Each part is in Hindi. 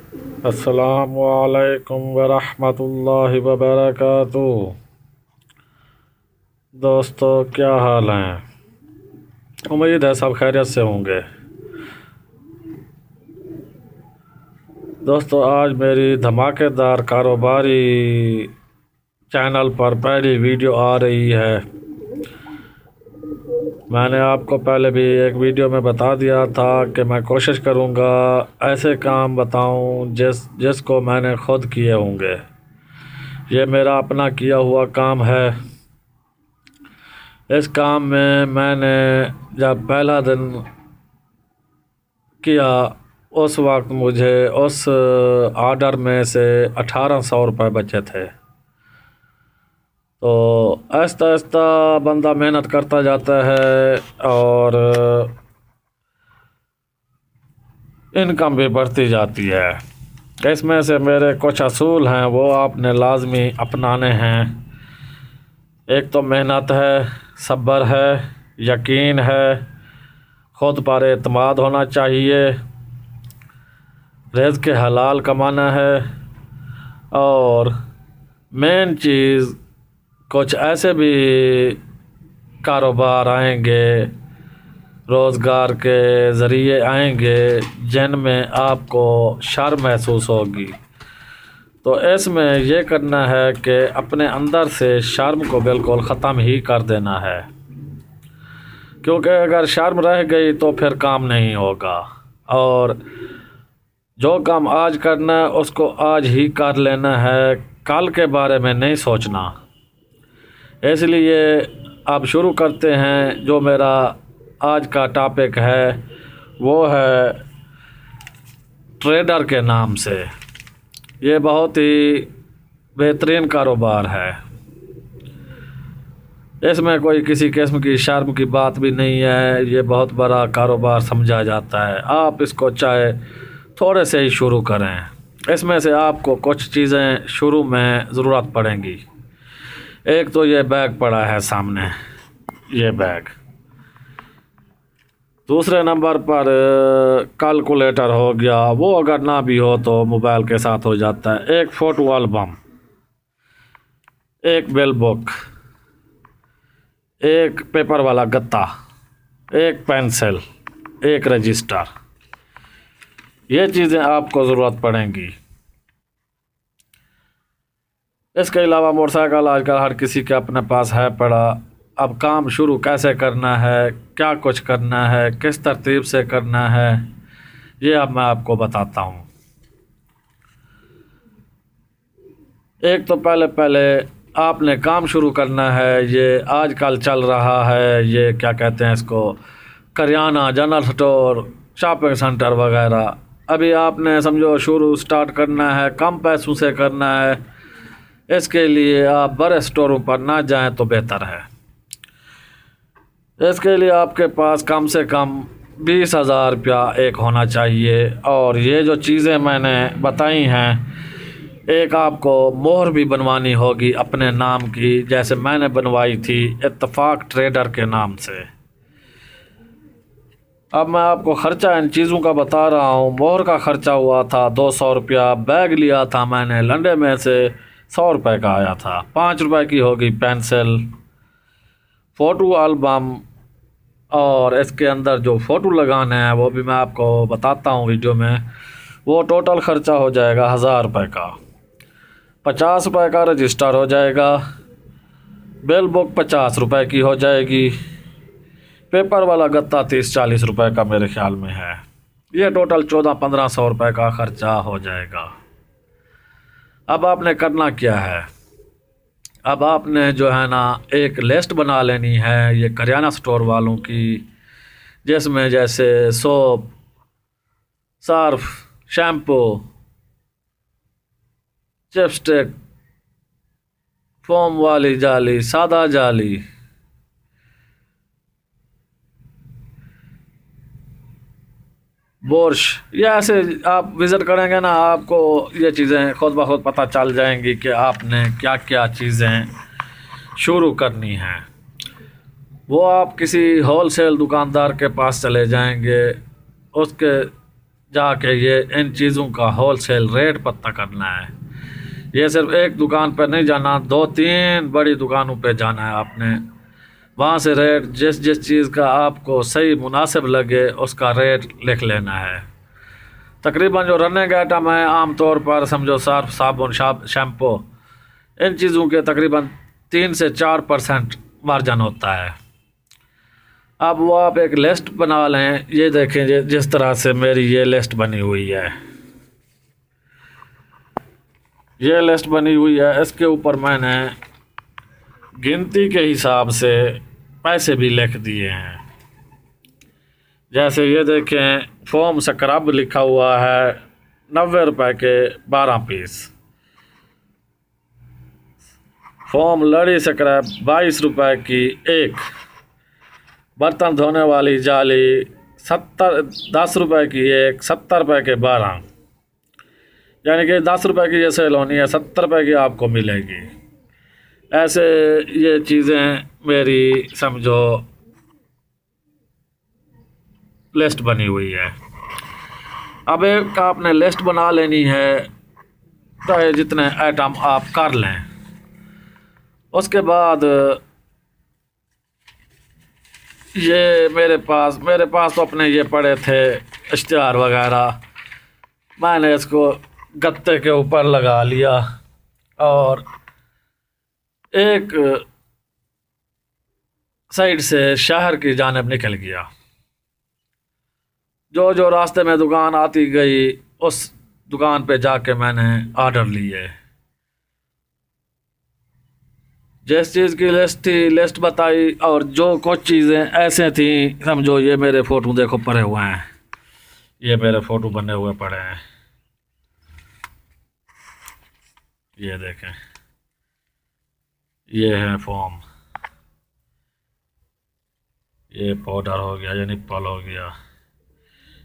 अस्सलामुअलैकुम वरहमतुल्लाहि वबरकातुहू। दोस्तों, क्या हाल हैं? उम्मीद है सब खैरियत से होंगे। दोस्तों, आज मेरी धमाकेदार कारोबारी चैनल पर पहली वीडियो आ रही है। मैंने आपको पहले भी एक वीडियो में बता दिया था कि मैं कोशिश करूँगा ऐसे काम बताऊँ जिसको मैंने खुद किए होंगे। ये मेरा अपना किया हुआ काम है। इस काम में मैंने जब पहला दिन किया, उस वक्त मुझे उस ऑर्डर में से 1800 रुपये बचे थे। तो आहिस्ता आहिस्ता बंदा मेहनत करता जाता है और इनकम भी बढ़ती जाती है। इसमें से मेरे कुछ असूल हैं, वो आपने लाजमी अपनाने हैं। एक तो मेहनत है, सब्र है, यकीन है, खुद पर एतमाद होना चाहिए, रिज़्क़ के हलाल कमाना है और मेन चीज़ कुछ ऐसे भी कारोबार आएंगे, रोज़गार के ज़रिए आएंगे जिनमें आपको शर्म महसूस होगी। तो इसमें यह करना है कि अपने अंदर से शर्म को बिल्कुल ख़त्म ही कर देना है, क्योंकि अगर शर्म रह गई तो फिर काम नहीं होगा। और जो काम आज करना है उसको आज ही कर लेना है, कल के बारे में नहीं सोचना। इसलिए अब शुरू करते हैं। जो मेरा आज का टॉपिक है वो है ट्रेडर के नाम से। ये बहुत ही बेहतरीन कारोबार है। इसमें कोई किसी किस्म की शर्म की बात भी नहीं है। ये बहुत बड़ा कारोबार समझा जाता है। आप इसको चाहे थोड़े से ही शुरू करें। इसमें से आपको कुछ चीज़ें शुरू में ज़रूरत पड़ेंगी। एक तो ये बैग पड़ा है सामने, ये बैग। दूसरे नंबर पर कैलकुलेटर हो गया, वो अगर ना भी हो तो मोबाइल के साथ हो जाता है। एक फ़ोटो एल्बम, एक बिल बुक, एक पेपर वाला गत्ता, एक पेंसिल, एक रजिस्टर। ये चीज़ें आपको ज़रूरत पड़ेंगी। इसके अलावा मोटरसाइकिल आजकल हर किसी के अपने पास है पड़ा। अब काम शुरू कैसे करना है, क्या कुछ करना है, किस तरतीब से करना है, ये अब मैं आपको बताता हूँ। एक तो पहले आपने काम शुरू करना है। ये आजकल चल रहा है, ये क्या कहते हैं इसको, kirana, general store, shopping centre वगैरह। अभी आपने समझो शुरू स्टार्ट करना है, कम पैसों से करना है। इसके लिए आप बड़े स्टोरों पर ना जाएं तो बेहतर है। इसके लिए आपके पास कम से कम 20,000 रुपया एक होना चाहिए। और ये जो चीज़ें मैंने बताई हैं, एक आपको मोहर भी बनवानी होगी अपने नाम की, जैसे मैंने बनवाई थी इत्तेफाक ट्रेडर के नाम से। अब मैं आपको ख़र्चा इन चीज़ों का बता रहा हूँ। मोहर का ख़र्चा हुआ था 200 रुपया। बैग लिया था मैंने लंडे में से, 100 रुपये का आया था। 5 रुपये की होगी पेंसिल, फ़ोटो एल्बम, और इसके अंदर जो फ़ोटो लगाना है वो भी मैं आपको बताता हूँ वीडियो में। वो टोटल ख़र्चा हो जाएगा 1000 रुपये का। 50 रुपये का रजिस्टर हो जाएगा। बिल बुक 50 रुपये की हो जाएगी। पेपर वाला गत्ता 30-40 रुपये का मेरे ख्याल में है। ये टोटल 1400-1500 रुपये का ख़र्चा हो जाएगा। अब आपने करना क्या है, अब आपने जो है ना एक लिस्ट बना लेनी है ये करियाना स्टोर वालों की, जिसमें जैसे सोप, सर्फ, शैम्पू, चिपस्टिक, फोम वाली जाली, सादा जाली, बोर्श, ये ऐसे आप विज़िट करेंगे ना, आपको ये चीज़ें खुद ब खुद पता चल जाएंगी कि आपने क्या क्या चीज़ें शुरू करनी हैं। वो आप किसी होलसेल दुकानदार के पास चले जाएंगे, उसके जाके ये इन चीज़ों का होलसेल रेट पता करना है। ये सिर्फ एक दुकान पर नहीं जाना, 2-3 बड़ी दुकानों पे जाना है आपने। वहाँ से रेट जिस जिस चीज़ का आपको सही मुनासिब लगे उसका रेट लिख लेना है। तकरीबन जो रनिंग आइटम है आमतौर पर समझो सर्फ, साबुन, शैम्पू, इन चीज़ों के तकरीबन 3 से 4% मार्जिन होता है। अब वो आप एक लिस्ट बना लें। ये देखें जिस तरह से मेरी ये लिस्ट बनी हुई है, ये लिस्ट बनी हुई है। इसके ऊपर मैंने गिनती के हिसाब से पैसे भी लिख दिए हैं। जैसे ये देखें, फोम स्क्रब लिखा हुआ है 90 रुपए के 12 पीस। फोम लड़ी स्क्रब 22 रुपए की एक। बर्तन धोने वाली जाली 10 रुपए की एक, 70 रुपए के 12। यानी कि 10 रुपए की ये सेल होनी है, 70 रुपए की आपको मिलेगी। ऐसे ये चीज़ें मेरी समझो लिस्ट बनी हुई है। अब एक आपने लिस्ट बना लेनी है, चाहे जितने आइटम आप कर लें। उसके बाद ये मेरे पास तो अपने ये पड़े थे इश्तिहार वगैरह। मैंने इसको गत्ते के ऊपर लगा लिया और एक साइड से शहर की जानिब निकल गया। जो जो रास्ते में दुकान आती गई उस दुकान पे जाके मैंने ऑर्डर लिए। जिस चीज़ की लिस्ट थी लिस्ट बताई, और जो कुछ चीज़ें ऐसे थी समझो, ये मेरे फ़ोटो देखो पड़े हुए हैं, ये मेरे फ़ोटो बने हुए पड़े हैं। ये देखें, ये है फोम, ये पाउडर हो गया, ये निप्पल हो गया,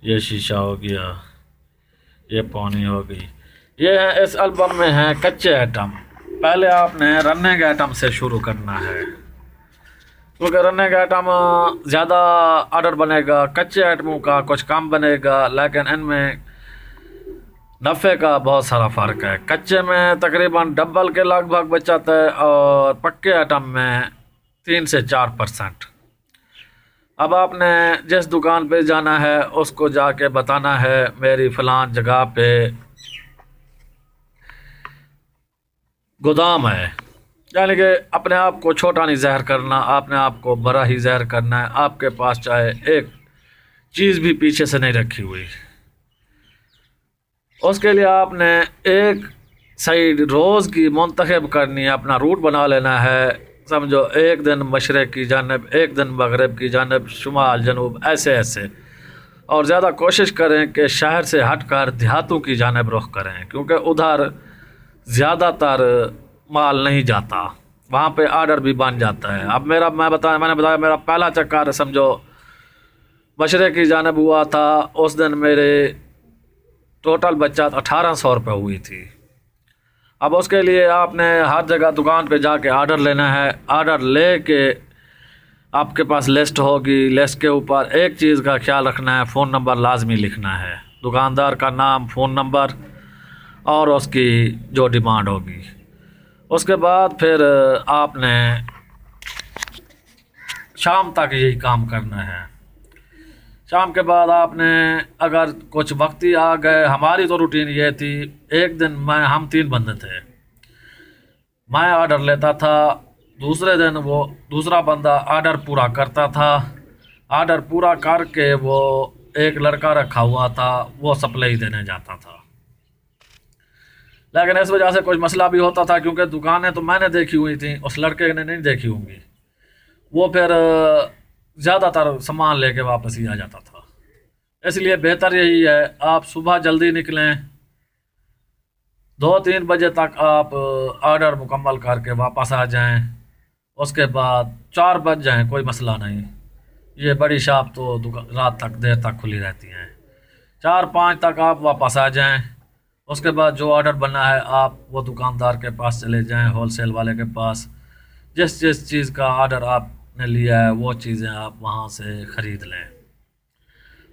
ये शीशा हो गया, ये पानी हो गई। ये है इस एल्बम में है कच्चे आइटम। पहले आपने रनिंग आइटम से शुरू करना है, क्योंकि रनिंग आइटम ज़्यादा ऑर्डर बनेगा, कच्चे आइटमों का कुछ कम बनेगा, लेकिन इनमें नफ़े का बहुत सारा फ़र्क है। कच्चे में तकरीबन डबल के लगभग बचत है और पक्के आइटम में 3 से 4%। अब आपने जिस दुकान पे जाना है उसको जाके बताना है मेरी फ़लान जगह पे गोदाम है। यानी कि अपने आप को छोटा नहीं ज़ाहिर करना, आपने आप को बड़ा ही ज़ाहिर करना है। आपके पास चाहे एक चीज़ भी पीछे से नहीं रखी हुई। उसके लिए आपने एक साइड रोज़ की मुंतखब करनी है, अपना रूट बना लेना है। समझो एक दिन मशरक़ की जानब, एक दिन मगरब की जानब, शुमाल जनूब, ऐसे ऐसे। और ज़्यादा कोशिश करें कि शहर से हटकर देहातों की जानब रुख करें, क्योंकि उधर ज़्यादातर माल नहीं जाता, वहाँ पे ऑर्डर भी बन जाता है। अब मैंने बताया मेरा पहला चक्कर समझो मशरक़ की जानब हुआ था। उस दिन मेरे टोटल बचत 1800 रुपये हुई थी। अब उसके लिए आपने हर जगह दुकान पे जाके ऑर्डर लेना है। ऑर्डर ले के आपके पास लिस्ट होगी, लिस्ट के ऊपर एक चीज़ का ख्याल रखना है, फ़ोन नंबर लाजमी लिखना है, दुकानदार का नाम, फ़ोन नंबर और उसकी जो डिमांड होगी। उसके बाद फिर आपने शाम तक यही काम करना है। शाम के बाद आपने अगर कुछ वक्त ही आ गए, हमारी तो रूटीन ये थी, एक दिन हम 3 बंदे थे, मैं ऑर्डर लेता था, दूसरे दिन वो दूसरा बंदा ऑर्डर पूरा करता था। ऑर्डर पूरा करके वो एक लड़का रखा हुआ था, वो सप्लाई देने जाता था। लेकिन इस वजह से कुछ मसला भी होता था, क्योंकि दुकानें तो मैंने देखी हुई थी, उस लड़के ने नहीं देखी होंगी। वो फिर ज़्यादातर सामान लेके वापस ही आ जाता था। इसलिए बेहतर यही है आप सुबह जल्दी निकलें, 2-3 बजे तक आप ऑर्डर मुकम्मल करके वापस आ जाएं। उसके बाद 4 बज जाएं, कोई मसला नहीं। ये बड़ी शॉप तो रात तक देर तक खुली रहती हैं। 4-5 तक आप वापस आ जाएं। उसके बाद जो ऑर्डर बना है आप वो दुकानदार के पास चले जाएं, होलसेल वाले के पास। जिस जिस चीज़ का ऑर्डर आपने लिया है वो चीज़ें आप वहाँ से ख़रीद लें।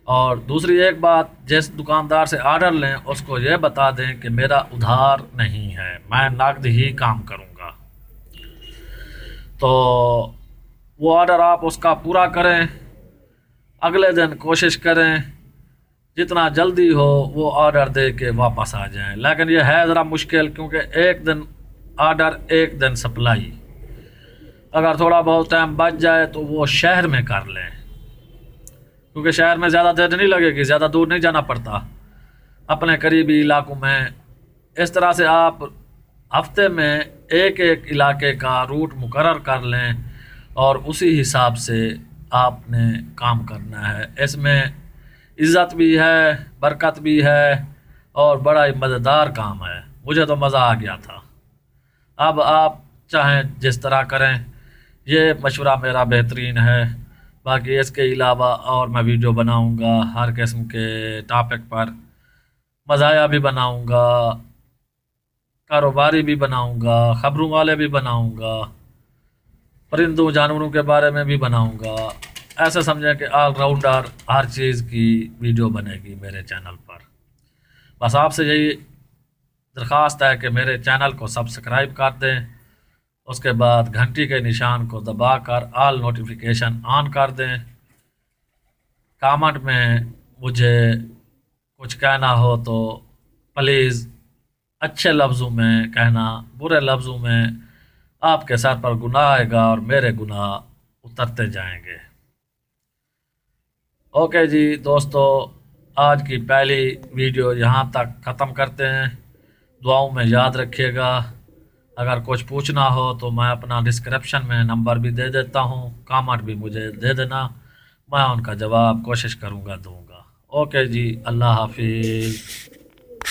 और दूसरी एक बात, जिस दुकानदार से ऑर्डर लें उसको ये बता दें कि मेरा उधार नहीं है, मैं नकद ही काम करूँगा। तो वो ऑर्डर आप उसका पूरा करें, अगले दिन कोशिश करें जितना जल्दी हो वो ऑर्डर दे के वापस आ जाएं। लेकिन ये है ज़रा मुश्किल, क्योंकि एक दिन ऑर्डर एक दिन सप्लाई। अगर थोड़ा बहुत टाइम बच जाए तो वो शहर में कर लें, क्योंकि शहर में ज़्यादा देर नहीं लगेगी, ज़्यादा दूर नहीं जाना पड़ता, अपने करीबी इलाकों में। इस तरह से आप हफ्ते में एक एक इलाके का रूट मुकर्रर कर लें और उसी हिसाब से आपने काम करना है। इसमें इज़्ज़त भी है, बरकत भी है और बड़ा ही मज़ेदार काम है। मुझे तो मज़ा आ गया था। अब आप चाहें जिस तरह करें, ये मशवरा मेरा बेहतरीन है। बाकी इसके अलावा और मैं वीडियो बनाऊंगा हर किस्म के टॉपिक पर, मज़ाया भी बनाऊंगा, कारोबारी भी बनाऊंगा, ख़बरों वाले भी बनाऊंगा, परिंदों जानवरों के बारे में भी बनाऊंगा। ऐसा समझें कि ऑलराउंडर हर चीज़ की वीडियो बनेगी मेरे चैनल पर। बस आपसे यही दरख्वास्त है कि मेरे चैनल को सब्सक्राइब कर दें, उसके बाद घंटी के निशान को दबाकर ऑल नोटिफिकेशन ऑन कर दें। कमेंट में मुझे कुछ कहना हो तो प्लीज़ अच्छे लफ्ज़ों में कहना, बुरे लफ्ज़ों में आपके सर पर गुनाह आएगा और मेरे गुनाह उतरते जाएंगे। ओके जी दोस्तों, आज की पहली वीडियो यहाँ तक ख़त्म करते हैं। दुआओं में याद रखिएगा। अगर कुछ पूछना हो तो मैं अपना डिस्क्रिप्शन में नंबर भी दे देता हूँ, कमेंट भी मुझे दे देना, मैं उनका जवाब कोशिश करूँगा दूँगा। ओके जी, अल्लाह हाफिज़।